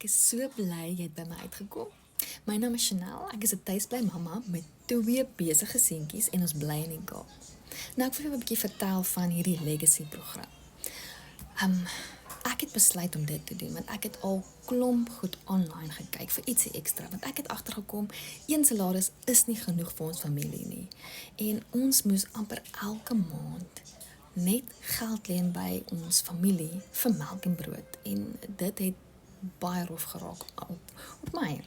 Ek is so bly jy het by my uitgekom. My naam is Chanel, ek is 'n tuisbly mamma met 2 besige seentjies en ons bly in die Kaap. Nou ek wil jou 'n bietjie vertel van hierdie legacy program. Ek het besluit om dit te doen want ek het al klomp goed online gekyk vir ietsie ekstra want ek het agtergekom een salaris is nie genoeg vir ons familie nie. En ons moes amper elke maand net geld leen by ons familie vir melk en brood en dit het baie rof geraak op my.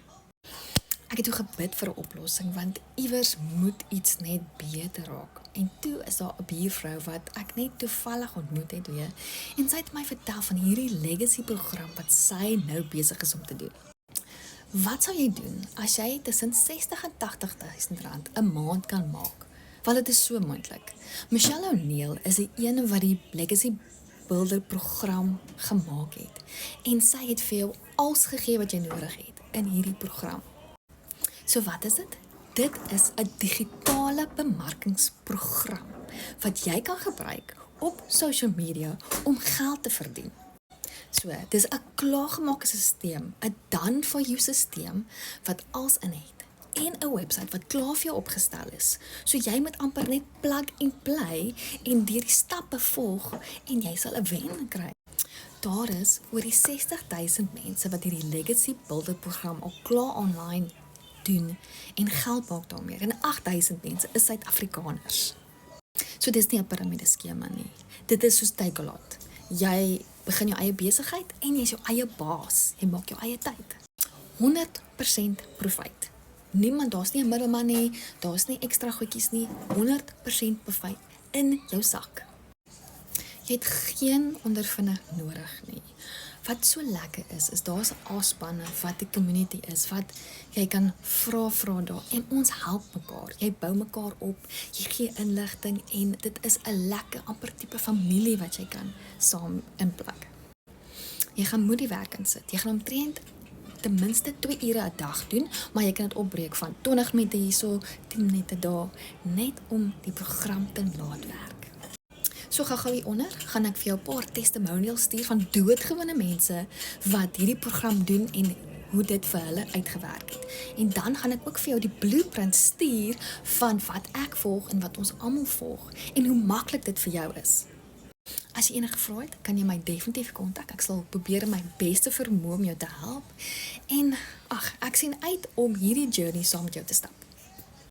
Ek het toe gebid vir 'n oplossing want iewers moet iets net beter raak. En toe is daar 'n buurvrou wat ek net toevallig ontmoet het weer en sy het my vertel van hierdie legacy program wat sy nou besig is om te doen. Wat sou jy doen as jy tussen 60 en 80.000 rand 'n maand kan maak? Wel dit is so moontlik. Michelle O'Neil is die een wat die legacy builder program gemaak het en sy het vir jou alles gegee wat jy nodig het in hierdie program. So wat is dit? Dit is 'n digitale bemarkingsprogram wat jy kan gebruik op social media om geld te verdien. So, dis 'n klaargemaakte stelsel, 'n done for you stelsel wat alles in het en 'n webwerf wat klaar vir jou opgestel is. So jy moet amper net plug and play en deur die stappe volg en jy sal 'n wen kry. Daar is oor die 60.000 mense wat hierdie legacy builder program al klaar online doen en geld maak daarmee. En 8.000 mense is Suid-Afrikaners. So dis nie 'n piramide skema nie. Dit is soos Takealot. Jy begin jou eie besigheid en jy is jou eie baas. Jy maak jou eie tyd. 100% profit. Niemand, daar's nie 'n middelman nie, daar's nie ekstra goedjies nie. 100% profit in jou sak. Jy het geen ondervinding nodig nie. Wat so lekker is daar's 'n A-spanne wat 'n community is, wat jy kan vra daar en ons help mekaar. Jy bou mekaar op, jy gee inligting en dit is 'n lekker amper tipe familie wat jy kan saam inpluk. Jy gaan moet die werk insit. Jy gaan omtrent ten minste 2 ure 'n dag doen, maar jy kan dit opbreek van 20 minute hierso, 10 minute daar, net om die program te laat werk. So gou hieronder gaan ek vir jou 'n paar testimonials stuur van doodgewone mense wat hierdie program doen en hoe dit vir hulle uitgewerk het. En dan gaan ek ook vir jou die blueprint stuur van wat ek volg en wat ons almal volg en hoe maklik dit vir jou is. As jy enige vrae het, kan jy my definitief kontak. Ek sal probeer my beste vermoë om jou te help. En ek sien uit om hierdie journey saam met jou te stap.